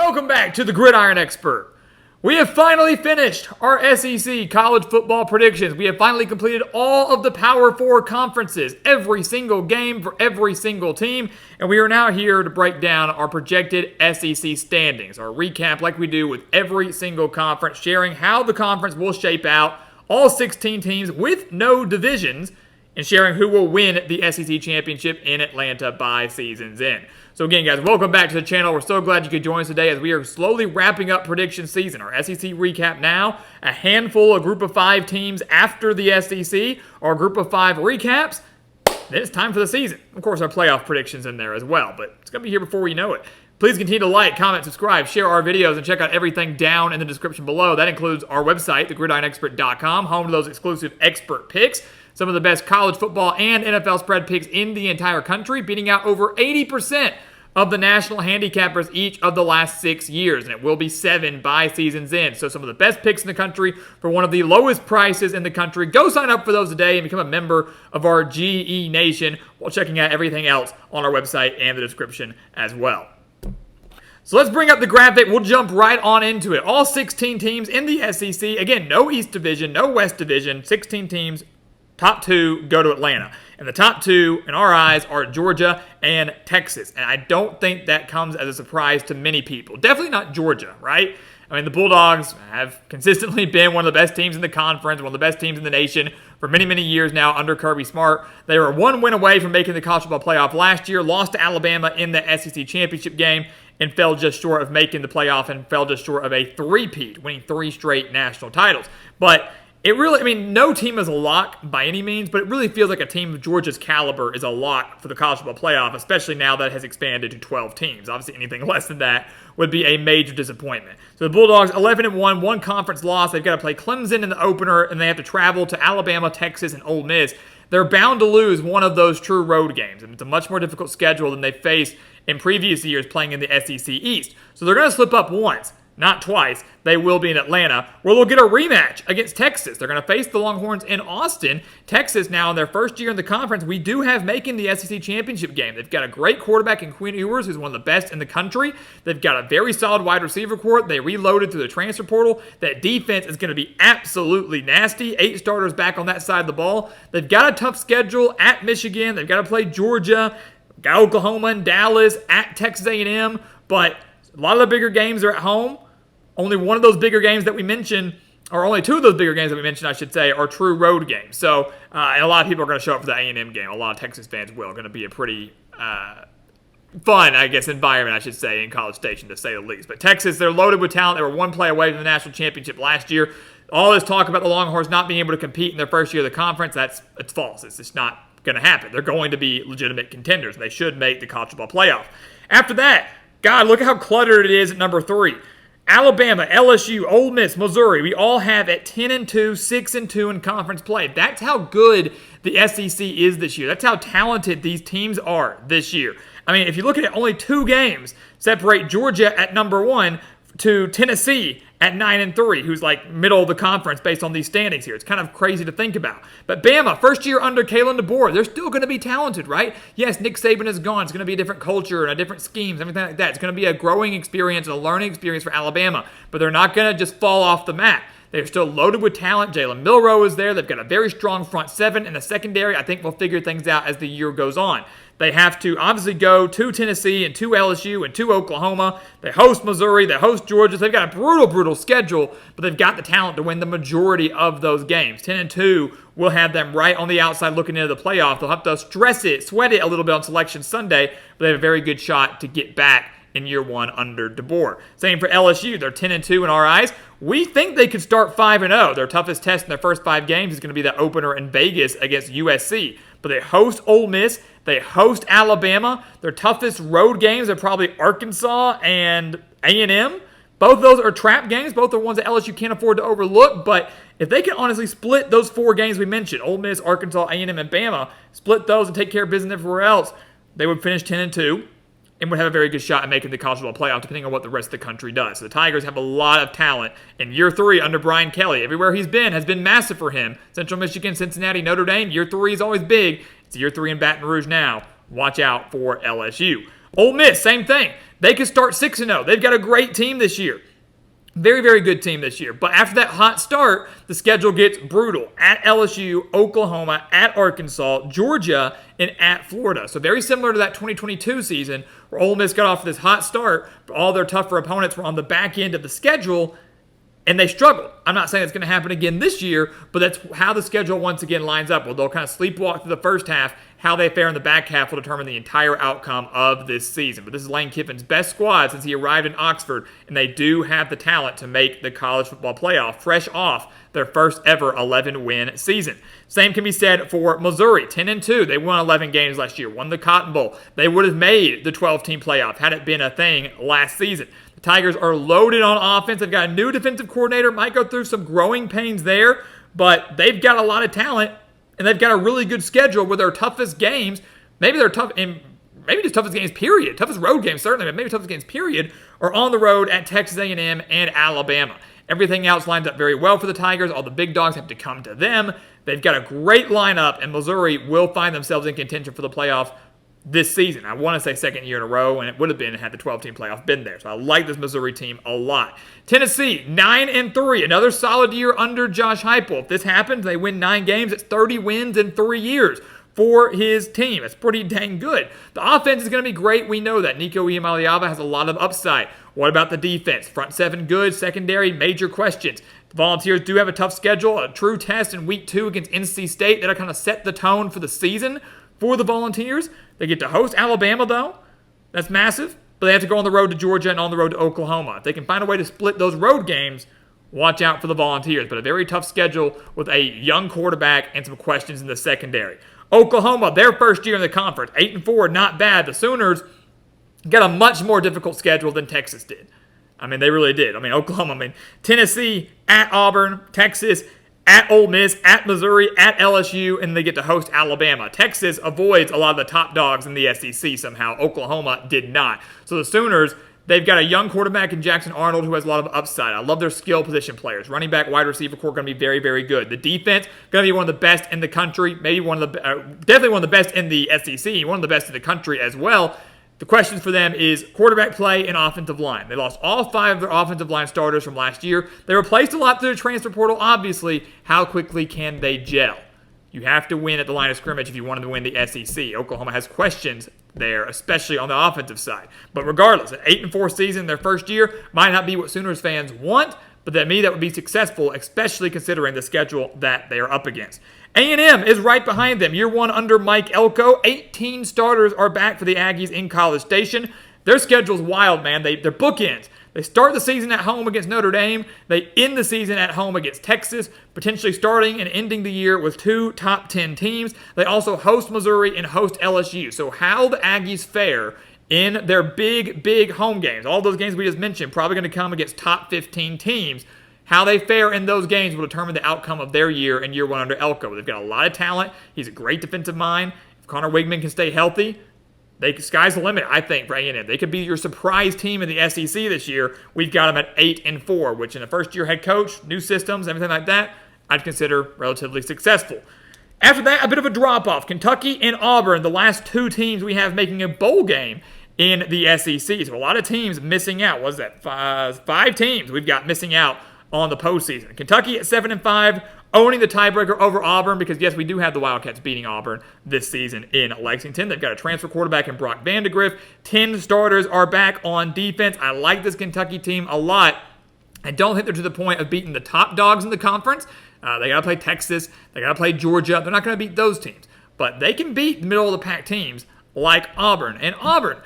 welcome back to the Gridiron Expert. We have finally finished our SEC college football predictions. We have finally completed all of the Power 4 conferences, every single game for every single team, and we are now here to break down our projected SEC standings, our recap like we do with every single conference, sharing how the conference will shape out, all 16 teams with no divisions, and sharing who will win the SEC championship in Atlanta by season's end. So again, guys, welcome back to the channel. We're so glad you could join us today as we are slowly wrapping up prediction season. Our SEC recap now, a handful of group of 5 teams after the SEC, our group of 5 recaps. Then it's time for the season. Of course, our playoff predictions in there as well, but it's going to be here before we know it. Please continue to like, comment, subscribe, share our videos, and check out everything down in the description below. That includes our website, thegridironexpert.com, home to those exclusive expert picks. Some of the best college football and NFL spread picks in the entire country, beating out over 80% of the national handicappers each of the last 6 years, and it will be 7 by season's end. So some of the best picks in the country for one of the lowest prices in the country. Go sign up for those today and become a member of our GE Nation while checking out everything else on our website and the description as well. So let's bring up the graphic. We'll jump right on into it. All 16 teams in the SEC. Again, no East Division, no West Division. 16 teams. Top 2 go to Atlanta. And the top 2, in our eyes, are Georgia and Texas. And I don't think that comes as a surprise to many people. Definitely not Georgia, right? I mean, the Bulldogs have consistently been one of the best teams in the conference, one of the best teams in the nation for many, many years now under Kirby Smart. They were 1 win away from making the college football playoff last year, lost to Alabama in the SEC championship game, and fell just short of making the playoff and fell just short of a three-peat, winning 3 straight national titles. But it really, I mean, no team is a lock by any means, but it really feels like a team of Georgia's caliber is a lock for the college football playoff, especially now that it has expanded to 12 teams. Obviously, anything less than that would be a major disappointment. So the Bulldogs, 11-1, 1 conference loss. They've got to play Clemson in the opener, and they have to travel to Alabama, Texas, and Ole Miss. They're bound to lose one of those true road games, and it's a much more difficult schedule than they faced in previous years playing in the SEC East. So they're going to slip up once. Not twice. They will be in Atlanta, where they'll get a rematch against Texas. They're going to face the Longhorns in Austin. Texas, now in their first year in the conference, we do have making the SEC championship game. They've got a great quarterback in Quinn Ewers, who's one of the best in the country. They've got a very solid wide receiver corps. They reloaded through the transfer portal. That defense is going to be absolutely nasty. 8 starters back on that side of the ball. They've got a tough schedule at Michigan. They've got to play Georgia, got Oklahoma and Dallas, at Texas A&M. But a lot of the bigger games are at home. Only one of those bigger games that we mentioned, or only 2 of those bigger games that we mentioned, I should say, are true road games. So, and a lot of people are going to show up for the A&M game. A lot of Texas fans will. Going to be a pretty fun, I guess, environment, I should say, in College Station, to say the least. But Texas, they're loaded with talent. They were 1 play away from the national championship last year. All this talk about the Longhorns not being able to compete in their first year of the conference, it's false. It's just not going to happen. They're going to be legitimate contenders. They should make the college football playoff. After that, God, look at how cluttered it is at number 3. Alabama, LSU, Ole Miss, Missouri, we all have at 10-2, 6-2 in conference play. That's how good the SEC is this year. That's how talented these teams are this year. I mean, if you look at it, only 2 games separate Georgia at number 1 to Tennessee at 9-3, who's like middle of the conference based on these standings here. It's kind of crazy to think about. But Bama, first year under Kalen DeBoer, they're still going to be talented, right? Yes, Nick Saban is gone. It's going to be a different culture and a different schemes, everything like that. It's going to be a growing experience and a learning experience for Alabama. But they're not going to just fall off the map. They're still loaded with talent. Jalen Milroe is there. They've got a very strong front 7 in the secondary. I think we'll figure things out as the year goes on. They have to obviously go to Tennessee and to LSU and to Oklahoma. They host Missouri. They host Georgia. So they've got a brutal, brutal schedule, but they've got the talent to win the majority of those games. 10-2 will have them right on the outside looking into the playoff. They'll have to sweat it a little bit on Selection Sunday, but they have a very good shot to get back in year 1 under DeBoer. Same for LSU. They're 10-2 in our eyes. We think they could start 5-0. Their toughest test in their first 5 games is going to be the opener in Vegas against USC. But they host Ole Miss. They host Alabama. Their toughest road games are probably Arkansas and A&M. Both of those are trap games. Both are ones that LSU can't afford to overlook. But if they can honestly split those 4 games we mentioned, Ole Miss, Arkansas, A&M, and Bama, split those and take care of business everywhere else, they would finish 10-2. And would have a very good shot at making the college football playoff, depending on what the rest of the country does. So the Tigers have a lot of talent in year 3 under Brian Kelly. Everywhere he's been has been massive for him. Central Michigan, Cincinnati, Notre Dame. Year 3 is always big. It's year 3 in Baton Rouge now. Watch out for LSU. Ole Miss, same thing. They could start 6-0. They've got a great team this year. Very, very good team this year. But after that hot start, the schedule gets brutal. At LSU, Oklahoma, at Arkansas, Georgia, and at Florida. So very similar to that 2022 season where Ole Miss got off to this hot start, but all their tougher opponents were on the back end of the schedule, and they struggled. I'm not saying it's going to happen again this year, but that's how the schedule once again lines up. Well, they'll kind of sleepwalk through the first half. How they fare in the back half will determine the entire outcome of this season. But this is Lane Kiffin's best squad since he arrived in Oxford, and they do have the talent to make the college football playoff, fresh off their first ever 11-win season. Same can be said for Missouri, 10-2. They won 11 games last year, won the Cotton Bowl. They would have made the 12-team playoff had it been a thing last season. The Tigers are loaded on offense. They've got a new defensive coordinator. Might go through some growing pains there, but they've got a lot of talent. And they've got a really good schedule where their toughest games, maybe just toughest games, period. Toughest road games, certainly, but maybe toughest games, period, are on the road at Texas A&M and Alabama. Everything else lines up very well for the Tigers. All the big dogs have to come to them. They've got a great lineup, and Missouri will find themselves in contention for the playoff this season. I want to say second year in a row, and it would have been had the 12-team playoff been there. So I like this Missouri team a lot. Tennessee, 9-3, another solid year under Josh Heupel. If this happens, they win 9 games. It's 30 wins in 3 years for his team. It's pretty dang good. The offense is going to be great. We know that. Nico Iamaleava has a lot of upside. What about the defense? Front 7 good, secondary, major questions. The Volunteers do have a tough schedule, a true test in week 2 against NC State that'll kind of set the tone for the season for the Volunteers. They get to host Alabama, though. That's massive. But they have to go on the road to Georgia and on the road to Oklahoma. If they can find a way to split those road games, watch out for the Volunteers. But a very tough schedule with a young quarterback and some questions in the secondary. Oklahoma, their first year in the conference, 8-4, not bad. The Sooners got a much more difficult schedule than Texas did. I mean, they really did. Tennessee, at Auburn, Texas, at Ole Miss, at Missouri, at LSU, and they get to host Alabama. Texas avoids a lot of the top dogs in the SEC somehow. Oklahoma did not. So the Sooners, they've got a young quarterback in Jackson Arnold who has a lot of upside. I love their skill position players. Running back, wide receiver core going to be very, very good. The defense going to be one of the best in the country. Maybe definitely one of the best in the SEC. One of the best in the country as well. The questions for them is quarterback play and offensive line. They lost all 5 of their offensive line starters from last year. They replaced a lot through the transfer portal, obviously. How quickly can they gel? You have to win at the line of scrimmage if you want to win the SEC. Oklahoma has questions there, especially on the offensive side. But regardless, an 8-4 season, their first year, might not be what Sooners fans want, but that would be successful, especially considering the schedule that they are up against. A&M is right behind them. Year 1 under Mike Elko. 18 starters are back for the Aggies in College Station. Their schedule's wild, man. They're bookends. They start the season at home against Notre Dame. They end the season at home against Texas, potentially starting and ending the year with 2 top 10 teams. They also host Missouri and host LSU. So how the Aggies fare in their big, big home games, all those games we just mentioned, probably going to come against top 15 teams. How they fare in those games will determine the outcome of their year in year 1 under Elko. They've got a lot of talent. He's a great defensive mind. If Connor Wigman can stay healthy, sky's the limit, I think, for A&M. They could be your surprise team in the SEC this year. We've got them at 8-4, which in a first-year head coach, new systems, everything like that, I'd consider relatively successful. After that, a bit of a drop-off. Kentucky and Auburn, the last 2 teams we have making a bowl game in the SEC. So a lot of teams missing out. What is that? 5 teams we've got missing out on the postseason. Kentucky at 7-5, owning the tiebreaker over Auburn because, yes, we do have the Wildcats beating Auburn this season in Lexington. They've got a transfer quarterback in Brock Vandegrift. 10 starters are back on defense. I like this Kentucky team a lot. I don't think they're to the point of beating the top dogs in the conference. They got to play Texas. They got to play Georgia. They're not going to beat those teams. But they can beat middle-of-the-pack teams like Auburn. And Auburn,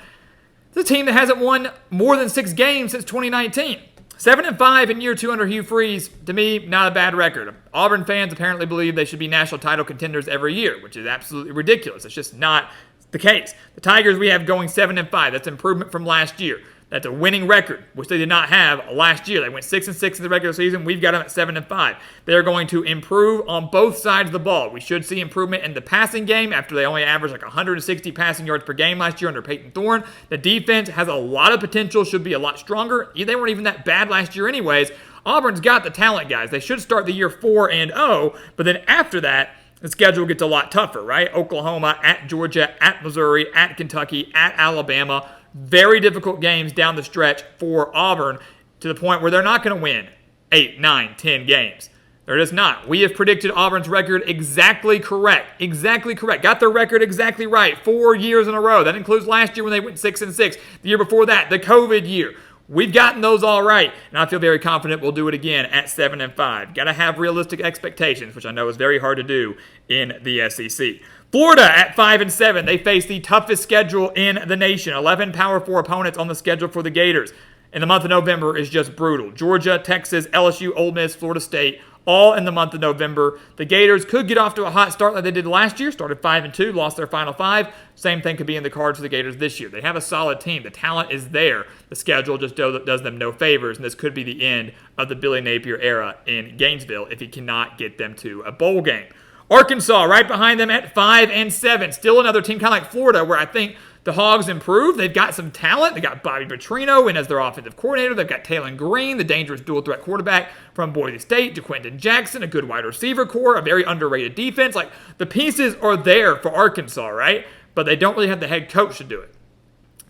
it's a team that hasn't won more than 6 games since 2019. 7-5 in year 2 under Hugh Freeze, to me, not a bad record. Auburn fans apparently believe they should be national title contenders every year, which is absolutely ridiculous. It's just not the case. The Tigers we have going 7-5. That's improvement from last year. That's a winning record, which they did not have last year. They went 6-6 in the regular season. We've got them at 7-5. They're going to improve on both sides of the ball. We should see improvement in the passing game after they only averaged like 160 passing yards per game last year under Peyton Thorne. The defense has a lot of potential, should be a lot stronger. They weren't even that bad last year anyways. Auburn's got the talent, guys. They should start the year 4-0, but then after that, the schedule gets a lot tougher, right? Oklahoma, at Georgia, at Missouri, at Kentucky, at Alabama. Very difficult games down the stretch for Auburn, to the point where they're not going to win 8, 9, 10 games. They're just not. We have predicted Auburn's record exactly correct. Exactly correct. Got their record exactly right 4 years in a row. That includes last year when they went 6-6. The year before that, the COVID year. We've gotten those all right, and I feel very confident we'll do it again at 7-5. Got to have realistic expectations, which I know is very hard to do in the SEC. Florida at 5-7. They face the toughest schedule in the nation. 11 Power 4 opponents on the schedule for the Gators. And the month of November is just brutal. Georgia, Texas, LSU, Ole Miss, Florida State, all in the month of November. The Gators could get off to a hot start like they did last year. Started 5-2, lost their final 5. Same thing could be in the cards for the Gators this year. They have a solid team. The talent is there. The schedule just does them no favors, and this could be the end of the Billy Napier era in Gainesville if he cannot get them to a bowl game. Arkansas right behind them at 5-7. Still another team kind of like Florida, where I think the Hogs improved. They've got some talent. They got Bobby Petrino in as their offensive coordinator. They've got Taylon Green, the dangerous dual-threat quarterback from Boise State, DeQuinton Jackson, a good wide receiver core, a very underrated defense. Like, the pieces are there for Arkansas, right? But they don't really have the head coach to do it.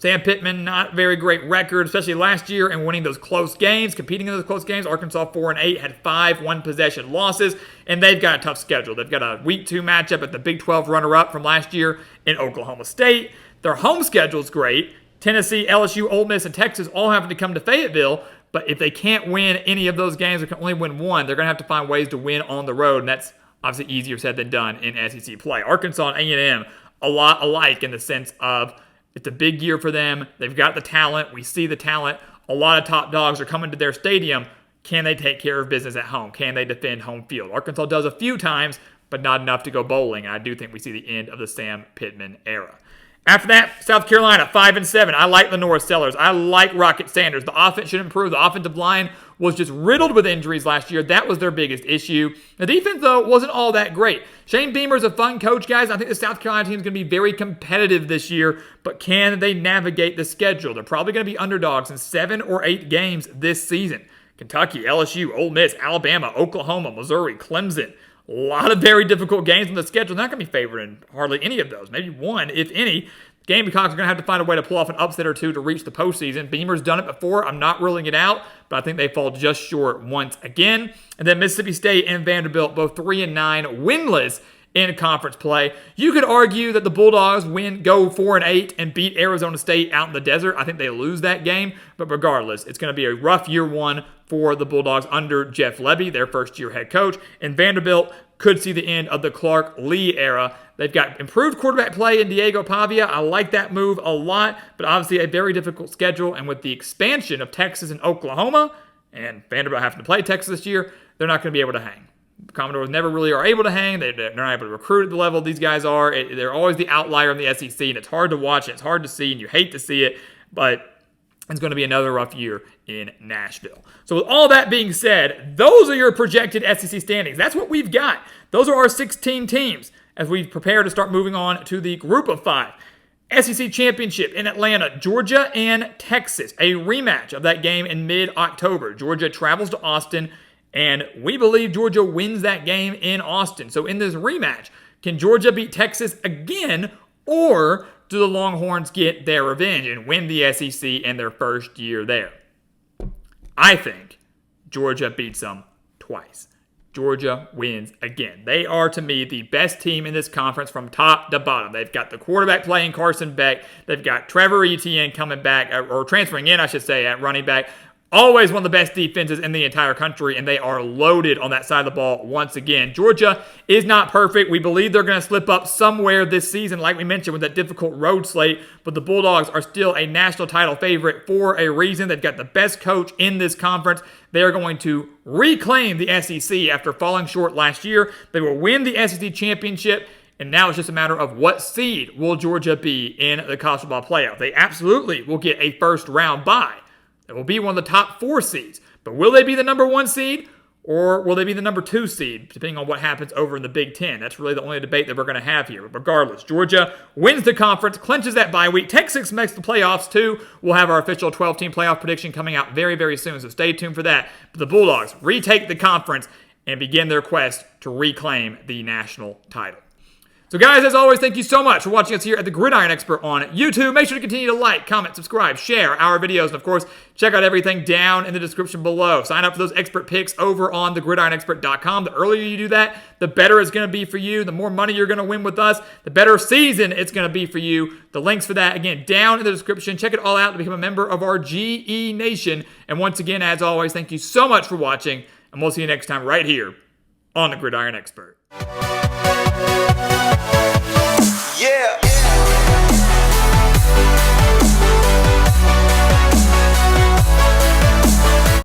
Sam Pittman, not very great record, especially last year, and winning those close games, competing in those close games. Arkansas 4-8, had 5 one-possession losses, and they've got a tough schedule. They've got a Week 2 matchup at the Big 12 runner-up from last year in Oklahoma State. Their home schedule is great. Tennessee, LSU, Ole Miss, and Texas all having to come to Fayetteville, but if they can't win any of those games or can only win one, they're going to have to find ways to win on the road, and that's obviously easier said than done in SEC play. Arkansas and A&M, a lot alike in the sense of it's a big year for them. They've got the talent. We see the talent. A lot of top dogs are coming to their stadium. Can they take care of business at home? Can they defend home field? Arkansas does a few times, but not enough to go bowling. And I do think we see the end of the Sam Pittman era. After that, South Carolina, 5-7. I like Lenore Sellers. I like Rocket Sanders. The offense should improve. The offensive line was just riddled with injuries last year. That was their biggest issue. The defense, though, wasn't all that great. Shane Beamer's a fun coach, guys. I think the South Carolina team is going to be very competitive this year, but can they navigate the schedule? They're probably going to be underdogs in 7 or 8 games this season. Kentucky, LSU, Ole Miss, Alabama, Oklahoma, Missouri, Clemson. A lot of very difficult games on the schedule. They're not going to be favored in hardly any of those. Maybe one, if any. Gamecocks are going to have to find a way to pull off an upset or two to reach the postseason. Beamer's done it before. I'm not ruling it out, but I think they fall just short once again. And then Mississippi State and Vanderbilt, both 3-9, winless in conference play. You could argue that the Bulldogs go 4-8 and beat Arizona State out in the desert. I think they lose that game, but regardless, it's going to be a rough year one for the Bulldogs under Jeff Lebby, their first-year head coach. And Vanderbilt could see the end of the Clark Lee era. They've got improved quarterback play in Diego Pavia. I like that move a lot, but obviously a very difficult schedule. And with the expansion of Texas and Oklahoma, and Vanderbilt having to play Texas this year, they're not going to be able to hang. Commodores never really are able to hang. They're not able to recruit at the level these guys are. They're always the outlier in the SEC, and it's hard to watch, and it's hard to see, and you hate to see it, but it's going to be another rough year in Nashville. So with all that being said, those are your projected SEC standings. That's what we've got. Those are our 16 teams as we prepare to start moving on to the group of 5. SEC Championship in Atlanta, Georgia and Texas. A rematch of that game in mid-October. Georgia travels to Austin, and we believe Georgia wins that game in Austin. So in this rematch, can Georgia beat Texas again, or do the Longhorns get their revenge and win the SEC in their first year there? I think Georgia beats them twice. Georgia wins again. They are, to me, the best team in this conference from top to bottom. They've got the quarterback playing Carson Beck. They've got Trevor Etienne coming back, or transferring in, I should say, at running back. Always one of the best defenses in the entire country, and they are loaded on that side of the ball once again. Georgia is not perfect. We believe they're going to slip up somewhere this season, like we mentioned, with that difficult road slate, but the Bulldogs are still a national title favorite for a reason. They've got the best coach in this conference. They are going to reclaim the SEC after falling short last year. They will win the SEC championship, and now it's just a matter of what seed will Georgia be in the college football playoff. They absolutely will get a first-round bye. It will be one of the top 4 seeds. But will they be the number 1 seed, or will they be the number 2 seed, depending on what happens over in the Big Ten? That's really the only debate that we're going to have here. But regardless, Georgia wins the conference, clinches that bye week. Texas makes the playoffs, too. We'll have our official 12-team playoff prediction coming out very, very soon, so stay tuned for that. But the Bulldogs retake the conference, and begin their quest to reclaim the national title. So guys, as always, thank you so much for watching us here at the Gridiron Expert on YouTube. Make sure to continue to like, comment, subscribe, share our videos, and of course, check out everything down in the description below. Sign up for those expert picks over on thegridironexpert.com. The earlier you do that, the better it's going to be for you. The more money you're going to win with us, the better season it's going to be for you. The links for that, again, down in the description. Check it all out to become a member of our GE Nation. And once again, as always, thank you so much for watching, and we'll see you next time right here on the Gridiron Expert.